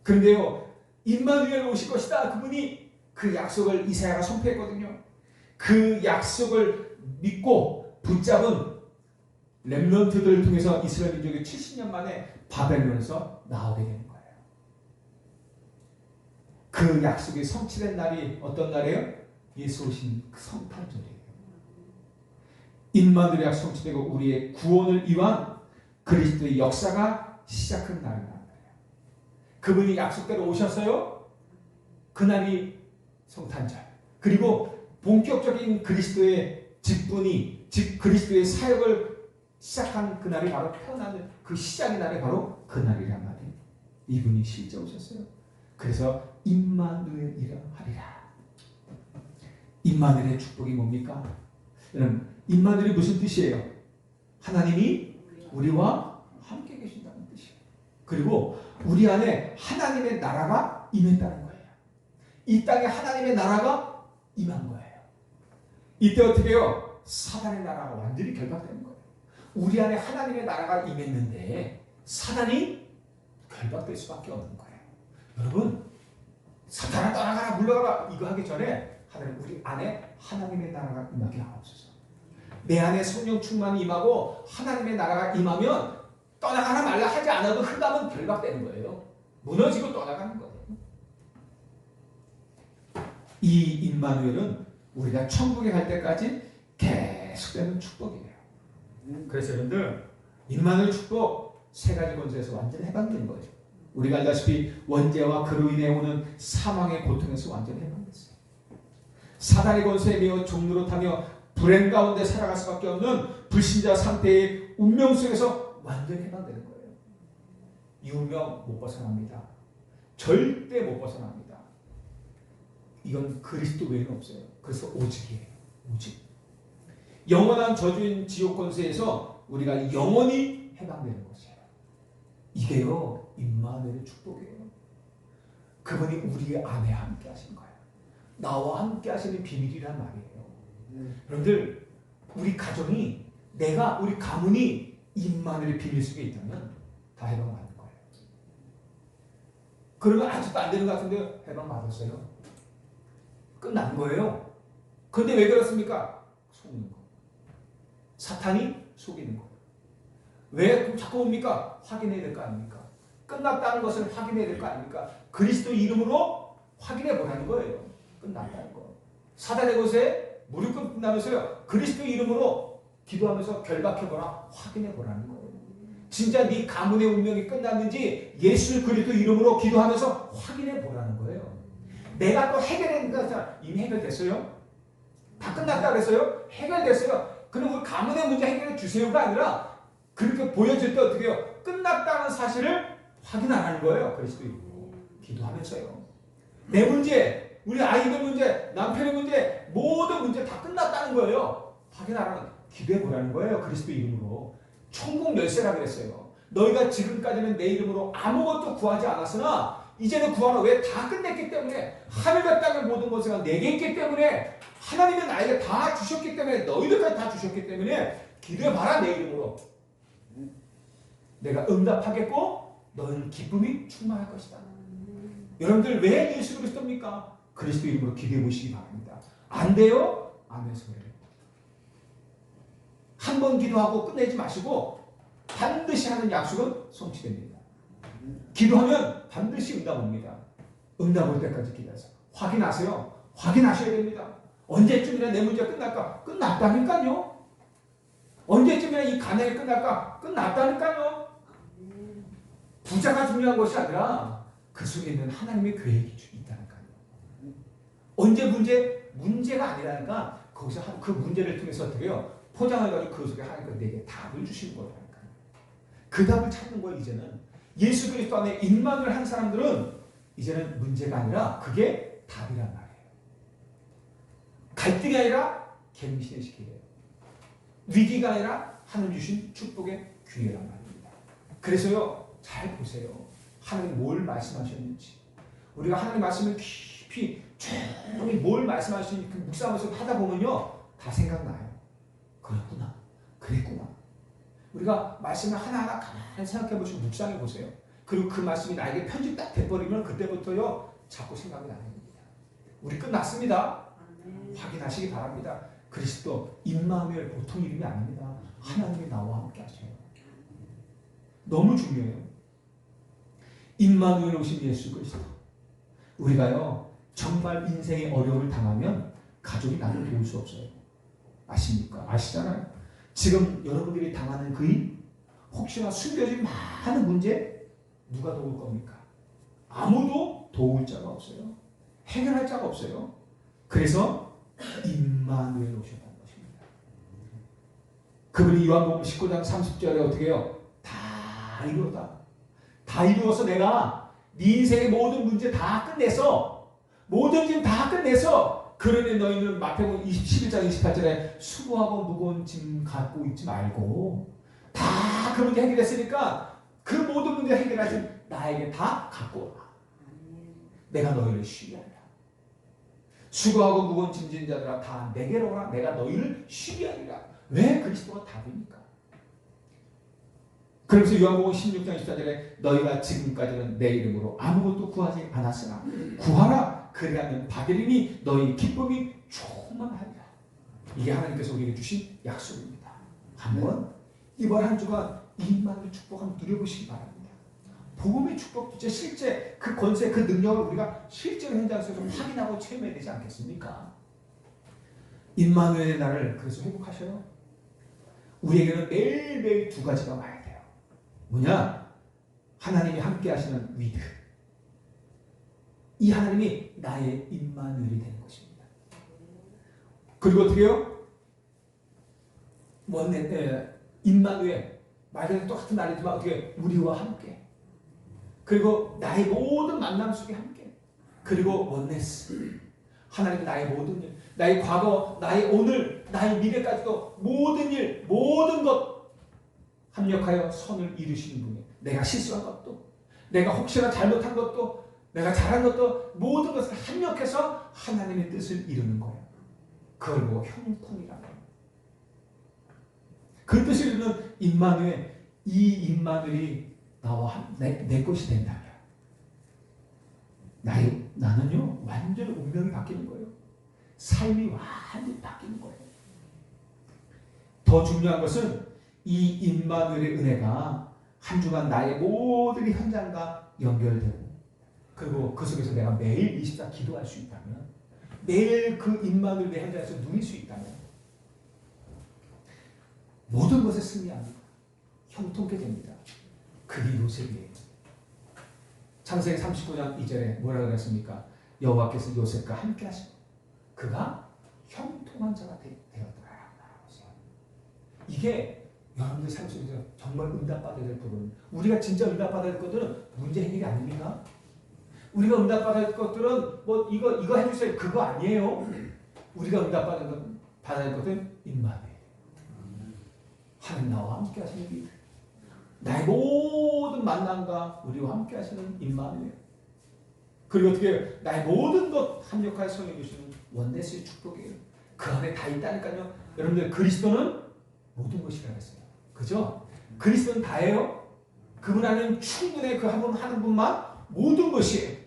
그런데요 임마누엘 오실 것이다. 그분이 그 약속을 이사야가 선포했거든요. 그 약속을 믿고 붙잡은 렘넌트들을 통해서 이스라엘 민족이 70년 만에 바벨론에서 나오게 되는 거예요. 그 약속이 성취된 날이 어떤 날이에요? 예수 오신 그 성탄절이에요. 임마누엘 약속 성취되고 우리의 구원을 위한 그리스도의 역사가 시작한 날입니다. 그분이 약속대로 오셨어요. 그날이 성탄절. 그리고 본격적인 그리스도의 직분이 즉 그리스도의 사역을 시작한 그날이 바로 태어나는 그 시작의 날이 바로 그날이란 말이에요. 이분이 실제 오셨어요. 그래서 임마누엘이라 하리라. 임마누엘의 축복이 뭡니까? 여러분 임마누엘이 무슨 뜻이에요? 하나님이 우리와 함께 계신다는 뜻이에요. 그리고 우리 안에 하나님의 나라가 임했다는 거예요. 이 땅에 하나님의 나라가 임한 거예요. 이때 어떻게 해요? 사단의 나라가 완전히 결박되는 거예요. 우리 안에 하나님의 나라가 임했는데 사단이 결박될 수밖에 없는 거예요. 여러분, 사탄아 떠나가라 물러가라 이거 하기 전에 하나님 우리 안에 하나님의 나라가 임하게 하옵소서. 내 안에 성령 충만이 임하고 하나님의 나라가 임하면 떠나가라 말라 하지 않아도 흑암은 결박되는 거예요. 무너지고 떠나가는 거예요. 이 임마누엘은 우리가 천국에 갈 때까지 계속되는 축복이에요. 그래서 여러분들 임마누엘 축복 세 가지 권세에서 완전히 해방된 거죠. 우리가 알다시피 원죄와 그로 인해 오는 사망의 고통에서 완전히 해방됐어요. 사단의 권세에 매여 종노릇하며 불행 가운데 살아갈 수밖에 없는 불신자 상태의 운명 속에서 완전히 해방되는 거예요. 이 운명 못 벗어납니다. 절대 못 벗어납니다. 이건 그리스도 외에는 없어요. 그래서 오직이에요. 오직. 영원한 저주인 지옥 권세에서 우리가 영원히 해방되는 것이에요. 이게요, 임마누엘의 축복이에요. 그분이 우리 안에 함께 하신 거예요. 나와 함께 하시는 비밀이란 말이에요. 여러분들, 우리 가정이, 우리 가문이 임마누엘의 비밀 속에 있다면 다 해방받는 거예요. 그러면 아직도 안 되는 것 같은데 해방받았어요. 끝난 거예요. 그런데 왜 그렇습니까? 속는 거. 사탄이 속이는 거. 왜 자꾸 옵니까? 확인해야 될 거 아닙니까? 끝났다는 것을 확인해야 될 거 아닙니까? 그리스도 이름으로 확인해 보라는 거예요. 끝났다는 거. 사단의 것에 무릎 꿇는다면서요. 그리스도 이름으로 기도하면서 결박해보라. 확인해 보라는 거예요. 진짜 네 가문의 운명이 끝났는지 예수 그리스도 이름으로 기도하면서 확인해 보라는 거예요. 내가 또 해결했는 거잖아. 이미 해결됐어요? 다 끝났다 그랬어요? 해결됐어요. 그럼 우리 가문의 문제 해결해 주세요가 아니라 그렇게 보여질 때 어떻게 해요? 끝났다는 사실을 확인 안 하는 거예요. 그리스도 이름으로 기도하면서요. 내 문제, 우리 아이들 문제, 남편의 문제, 모든 문제 다 끝났다는 거예요. 확인 안 하는 기도해 보라는 거예요. 그리스도 이름으로. 천국 열쇠라 그랬어요. 너희가 지금까지는 내 이름으로 아무것도 구하지 않았으나 이제는 구하라. 왜? 다 끝냈기 때문에. 하늘과 땅의 모든 것을 내게 있기 때문에 하나님은 나에게 다 주셨기 때문에 너희들까지 다 주셨기 때문에 기도해봐라. 내 이름으로. 내가 응답하겠고 너희는 기쁨이 충만할 것이다. 여러분들 왜 예수 그리스도입니까? 그리스도 이름으로 기도해 보시기 바랍니다. 안 돼요? 안 돼서 그래요. 한 번 기도하고 끝내지 마시고 반드시 하는 약속은 성취됩니다. 기도하면 반드시 응답 옵니다. 응답 올 때까지 기다려서 확인하세요. 확인하셔야 됩니다. 언제쯤이나 내 문제 끝날까? 끝났다니까요. 언제쯤이나 이 가난이 끝날까? 끝났다니까요. 부자가 중요한 것이 아니라 그 속에 있는 하나님의 계획이 있다니까요. 언제 문제가 아니라니까 거기서 그 문제를 통해서 어떻게 해요? 포장해가지고 그 속에 하나님께서 내게 답을 주시는 거라니까요. 그 답을 찾는 거예요. 이제는 예수 그리스도 안에 임망을 한 사람들은 이제는 문제가 아니라 그게 답이란 말이에요. 갈등이 아니라 갱신의 시기예요. 위기가 아니라 하나님 주신 축복의 기회란 말입니다. 그래서요, 잘 보세요. 하나님 뭘 말씀하셨는지. 우리가 하나님 말씀을 깊이 조용히 뭘 말씀하시는지 묵상하면서 하다 보면요, 다 생각나요. 그렇구나. 그랬구나. 우리가 말씀을 하나하나 가만히 생각해 보시고 묵상해 보세요. 그리고 그 말씀이 나에게 편집 딱 돼버리면 그때부터요, 자꾸 생각이 나는 겁니다. 우리 끝났습니다. 확인하시기 바랍니다. 그리스도 임마누엘 보통 이름이 아닙니다. 하나님이 나와 함께 하셔요. 너무 중요해요. 임마누엘 오신 예수 그리스도. 우리가요, 정말 인생의 어려움을 당하면 가족이 나를 도울 수 없어요. 아십니까? 아시잖아요. 지금 여러분들이 당하는 그 일, 혹시나 숨겨진 많은 문제 누가 도울 겁니까? 아무도 도울 자가 없어요. 해결할 자가 없어요. 그래서 임마누엘 오셨다는 것입니다. 그분이 요한복음 19장 30절에 어떻게 해요? 다 이루었다. 다 이루어서 내가 네 인생의 모든 문제 다 끝내서 모든 짐 다 끝내서 그러니 너희는 마태복음 11장 28절에 수고하고 무거운 짐 갖고 있지 말고 다 그 문제 해결했으니까 그 모든 문제 해결하신 나에게 다 갖고 오라. 내가 너희를 쉬게 하리라. 수고하고 무거운 짐진 자들아 다 내게로 오라. 내가 너희를 쉬게 하리라. 왜 그리스도가 답입니까? 그러면서 요한복음 16장 14절에 너희가 지금까지는 내 이름으로 아무것도 구하지 않았으나 구하라. 그리하면 받으리니 너희 기쁨이 충만하리라. 이게 하나님께서 우리에게 주신 약속입니다. 한번 이번 한 주간 임마누엘 축복 한번 누려보시기 바랍니다. 복음의 축복, 실제 그 권세, 그 능력을 우리가 실제로 현장에서 좀 확인하고 체험해야 되지 않겠습니까? 임마누엘의 날을 그래서 회복하셔요. 우리에게는 매일매일 두 가지가 와야 돼요. 뭐냐? 하나님이 함께 하시는 위드. 이 하나님이 나의 임마누엘이 되는 것입니다. 그리고 어떻게 해요? 임마누엘 말 그대로 똑같은 날이지만 어떻게 우리와 함께. 그리고 나의 모든 만남 속에 함께. 그리고 원네스. 하나님이 나의 모든 일, 나의 과거, 나의 오늘, 나의 미래까지도 모든 일, 모든 것 합력하여 선을 이루시는 분이에요. 내가 실수한 것도, 내가 혹시나 잘못한 것도, 내가 잘한 것도 모든 것을 합력해서 하나님의 뜻을 이루는 거예요. 그걸 보고 형통이라고 해요. 그 뜻을 이루는 임마누엘, 이 임마누엘이 나와 내 것이 된다면 나는요 완전히 운명이 바뀌는 거예요. 삶이 완전히 바뀌는 거예요. 더 중요한 것은 이 임마누엘의 은혜가 한 주간 나의 모든 현장과 연결되고 그리고 그 속에서 내가 매일 24 기도할 수 있다면 매일 그 임마누엘의 현장에서 누릴 수 있다면 모든 것에 승리합니다. 형통케 됩니다. 그게 요셉이에요. 창세기 39장 2절에 뭐라고 그랬습니까? 여호와께서 요셉과 함께 하시고 그가 형통한 자가 되었더라. 이게 여러분들 삶 속에서 정말 응답받아야 될 부분. 우리가 진짜 응답받아야 될 것들은 문제 해결이 아닙니까? 우리가 응답받아야 될 것들은 뭐 이거 해주세요. 그거 아니에요. 우리가 응답받아야 될 것은 임마누엘. 하나님 나와 함께 하시는 일. 나의 모든 만남과 우리와 함께 하시는 임마누엘. 그리고 어떻게 나의 모든 것 합력하여 성해 주시는 원네스의 축복이에요. 그 안에 다 있다니까요. 여러분들 그리스도는 모든 것이라고 했어요. 그죠? 그리스도는 다예요. 그분 안에는 충분해. 그 한 분 하는 분만 모든 것이에요.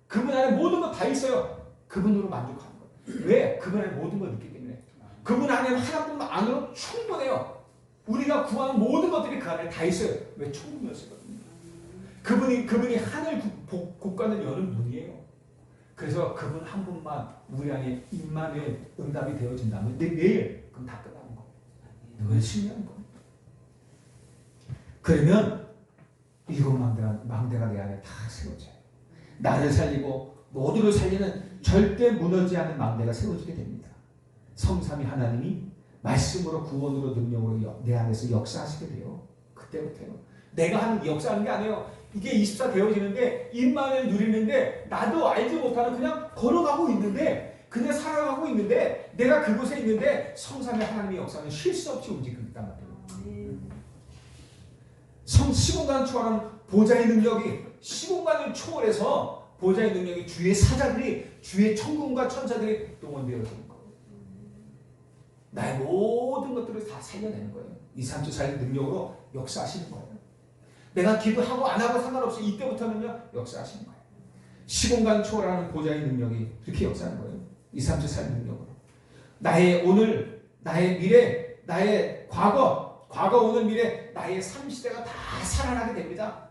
그분 안에 모든 것 다 있어요. 그분으로 만족하는 거예요. 왜? 그분 안에 모든 걸 있기 때문에. 그분 안에 하나뿐만 안으로 충분해요. 우리가 구하는 모든 것들이 그 안에 다 있어요. 왜? 충분이었거든요. 그분이 하늘 곳간을 여는 분이에요. 그래서 그분 한 분만 우리 안에 임마누엘 응답이 되어진다면 내일 그럼 다 끝나는 거예요. 늘 승리하는 겁니다. 그러면 일곱 망대가 내 안에 다 세워져요. 나를 살리고 모두를 살리는 절대 무너지지 않는 망대가 세워지게 됩니다. 성삼위 하나님이 말씀으로 구원으로 능력으로 내 안에서 역사하시게 돼요. 그때부터요. 내가 하는 역사하는 게 아니에요. 이게 24 되어지는데 임마누엘 누리는데 나도 알지 못하는 그냥 걸어가고 있는데 그냥 살아가고 있는데 내가 그곳에 있는데 성삼위 하나님의 역사는 쉴 수 없이 움직이고 있단 말이에요. 시공간을 초월하는 보좌의 능력이 시공간을 초월해서 보좌의 능력이 주의 사자들이 주의 천군과 천사들이 동원되어지는 거예요. 나의 모든 것들을 다 살려내는 거예요. 2, 3주 살린 능력으로 역사하시는 거예요. 내가 기도하고 안 하고 상관없이 이때부터는요 역사하시는 거예요. 시공간 초월하는 보좌의 능력이 그렇게 역사하는 거예요. 2, 3주 살린 능력으로. 나의 오늘, 나의 미래, 나의 과거, 오늘, 미래, 나의 3시대가 다 살아나게 됩니다.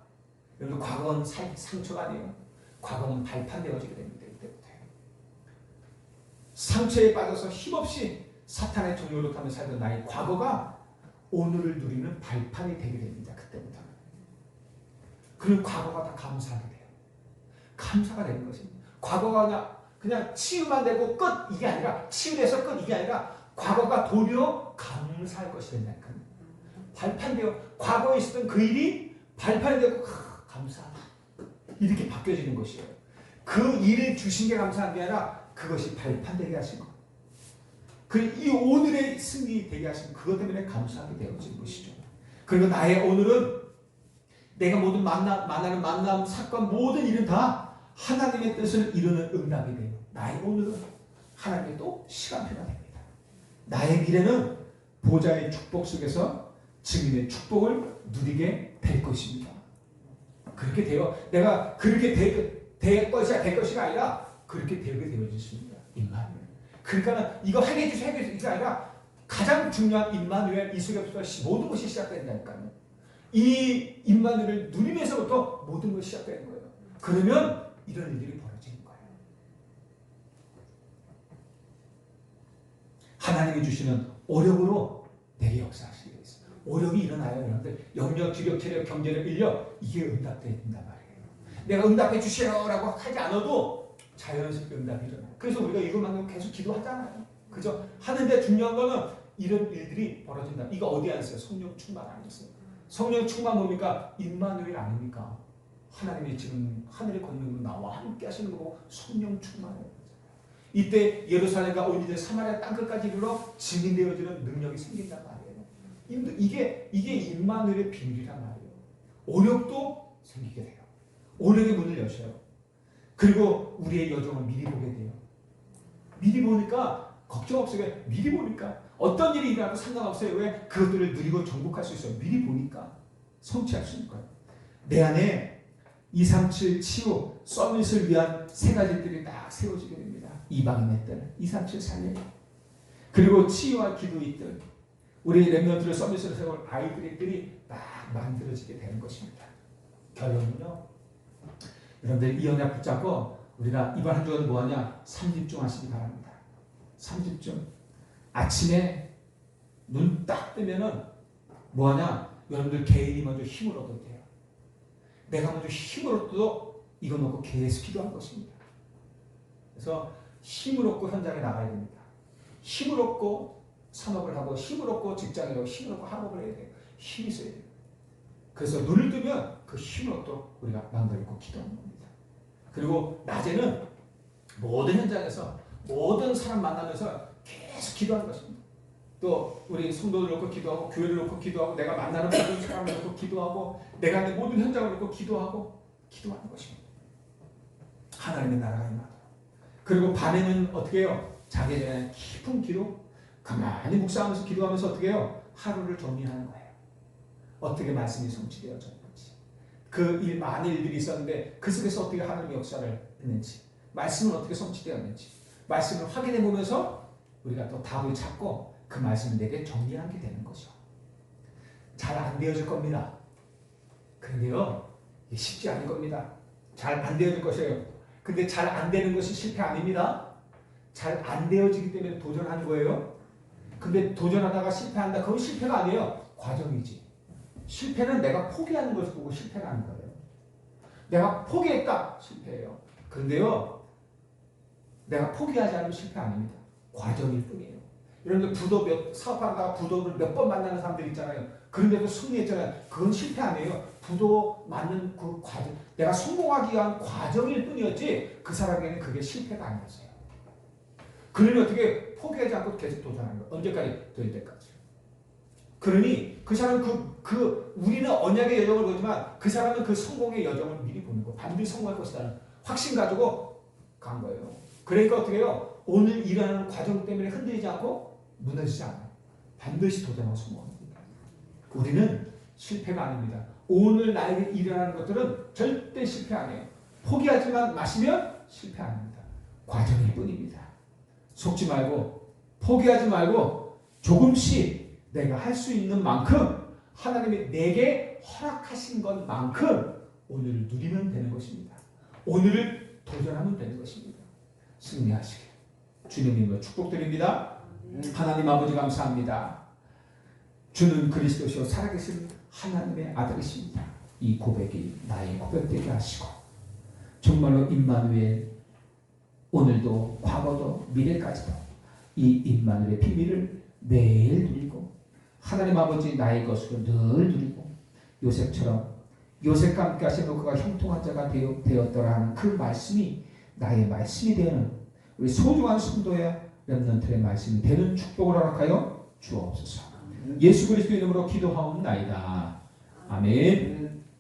여러분 과거는 상처가 아니에요. 과거는 발판되어지게 됩니다. 이때부터요. 상처에 빠져서 힘없이 사탄의 종로로 타며 살던 나의 과거가 오늘을 누리는 발판이 되게 됩니다. 그때부터는. 그리고 과거가 다 감사하게 돼요. 감사가 되는 것입니다. 과거가 그냥 치유만 되고 끝 이게 아니라 치유돼서 끝 이게 아니라 과거가 도리어 감사할 것이 된다니까요. 발판되어 과거에 있었던 그 일이 발판이 되고 감사하다. 이렇게 바뀌어지는 것이에요. 그 일을 주신 게 감사한 게 아니라 그것이 발판되게 하신 것. 이 오늘의 승리 되게 하신 그것 때문에 감사하게 되어진 것이죠. 그리고 나의 오늘은 내가 모든 만나는 만남, 사건 모든 일은 다 하나님의 뜻을 이루는 응답이 돼요. 나의 오늘은 하나님의 또 시간표가 됩니다. 나의 미래는 보좌의 축복 속에서 증인의 축복을 누리게 될 것입니다. 그렇게 되어 내가 그렇게 될 것이가 아니라 그렇게 되게 되어졌습니다. 임마누엘. 그러니까 이거 하게 해주세요 이게 아니라 가장 중요한 임마누엘 이스라엘부터 모든 것이 시작된다니까요. 이 임마누엘을 누리면서부터 모든 것이 시작되는 거예요. 그러면 이런 일들이 벌어지는 거예요. 하나님이 주시는 오력으로 내게 역사하시게 되어 있어요. 오력이 일어나요. 여러분들 영역, 지력, 체력, 경제력, 인력 이게 응답돼야 된단 말이에요. 내가 응답해 주시라고 하지 않아도 자연스럽게 응답이 일어나요. 그래서 우리가 이것만 계속 기도하잖아요. 그죠? 하는데 중요한 거는 이런 일들이 벌어진다. 이거 어디에 안 써요? 성령 충만 아니었어요. 성령 충만 뭡니까? 임마누엘 아닙니까? 하나님이 지금 하늘에 걷는 나와 함께 하시는 거고 성령 충만해요. 이때 예루살렘과 온 이제 사마리아 땅끝까지 이르러 증인되어지는 능력이 생긴단 말이에요. 이게 임마누엘의 비밀이란 말이에요. 오력도 생기게 돼요. 오력의 문을 여셔요. 그리고 우리의 여정을 미리 보게 돼요. 미리 보니까 걱정 없어요. 미리 보니까 어떤 일이 일어나도 상관없어요. 왜? 그것들을 누리고 정복할 수 있어요. 미리 보니까 성취할 수 있는 거예요. 내 안에 237 치유 서밋을 위한 세 가지들이 딱 세워지게 됩니다. 이방인의 뜰, 237 살려. 그리고 치유와 기도의 뜰, 우리 렘넌트를 서밋으로 세울 아이들의 뜰이 딱 만들어지게 되는 것입니다. 결론은요. 여러분들 이 언약 붙잡고 우리가 이번 한 주간 뭐하냐? 3집중 하시기 바랍니다. 3집중. 아침에 눈 딱 뜨면은 뭐하냐? 여러분들 개인이 먼저 힘을 얻어야 돼요. 내가 먼저 힘을 얻어도 이거 놓고 계속 기도한 것입니다. 그래서 힘을 얻고 현장에 나가야 됩니다. 힘을 얻고 산업을 하고 힘을 얻고 직장을 하고 힘을 얻고 학업을 해야 돼요. 힘이 있어야 돼요. 그래서 눈을 뜨면 그 힘을 얻도록 우리가 마음을 읽고 기도하는 겁니다. 그리고 낮에는 모든 현장에서 모든 사람 만나면서 계속 기도하는 것입니다. 또 우리 성도들 놓고 기도하고 교회를 놓고 기도하고 내가 만나는 모든 사람을 놓고 기도하고 내가 있는 모든 현장을 놓고 기도하고 기도하는 것입니다. 하나님의 나라가 임하도록. 그리고 밤에는 어떻게 해요? 자기 전에 깊은 기도 가만히 묵상하면서 기도하면서 어떻게 해요? 하루를 정리하는 거예요. 어떻게 말씀이 성취되어졌는지 그 많은 일들이 있었는데 그 속에서 어떻게 하나님의 역사를 했는지 말씀은 어떻게 성취되었는지 말씀을 확인해 보면서 우리가 또 답을 찾고 그 말씀을 내게 정리하게 되는 거죠. 잘 안 되어질 겁니다. 그런데요 쉽지 않은 겁니다. 잘 안 되어질 것이에요. 근데 잘 안 되는 것이 실패 아닙니다. 잘 안 되어지기 때문에 도전하는 거예요. 근데 도전하다가 실패한다. 그건 실패가 아니에요. 과정이지. 실패는 내가 포기하는 것을 보고 실패가 아닌 거예요. 내가 포기했다. 실패예요. 그런데요. 내가 포기하지 않으면 실패 아닙니다. 과정일 뿐이에요. 여러분들 부도 사업하다가 부도를 몇 번 만나는 사람들 있잖아요. 그런데도 승리했잖아요. 그건 실패 아니에요. 부도 맞는 그 과정. 내가 성공하기 위한 과정일 뿐이었지 그 사람에게는 그게 실패가 아니었어요. 그러니 어떻게 포기하지 않고 계속 도전하는 거예요. 언제까지? 될 때까지. 그러니 그 사람은 우리는 언약의 여정을 보지만 그 사람은 그 성공의 여정을 미리 보는 거예요. 반드시 성공할 것이라는 확신 가지고 간 거예요. 그러니까 어떻게 해요? 오늘 일하는 과정 때문에 흔들리지 않고 무너지지 않아요. 반드시 도전하고 성공합니다. 우리는 실패가 아닙니다. 오늘 나에게 일어나는 것들은 절대 실패 아니에요. 포기하지만 마시면 실패 아닙니다. 과정일 뿐입니다. 속지 말고 포기하지 말고 조금씩 내가 할 수 있는 만큼 하나님이 내게 허락하신 것만큼 오늘을 누리면 되는 것입니다. 오늘을 도전하면 되는 것입니다. 승리하시길 주님님을 축복드립니다. 하나님 아버지 감사합니다. 주는 그리스도시요 살아계신 하나님의 아들이십니다. 이 고백이 나의 고백되게 하시고 정말로 임마누엘 오늘도 과거도 미래까지도 이 임마누엘의 비밀을 매일 누리고 하나님 아버지 나의 것으로 늘 누리고 요셉처럼 요셉과 함께 하시는 그가 형통한 자가 되었더라 하는 그 말씀이 나의 말씀이 되는 우리 소중한 성도의 렘넌트의 말씀이 되는 축복을 허락하여 주옵소서. 예수 그리스도 이름으로 기도하옵나이다. 아멘.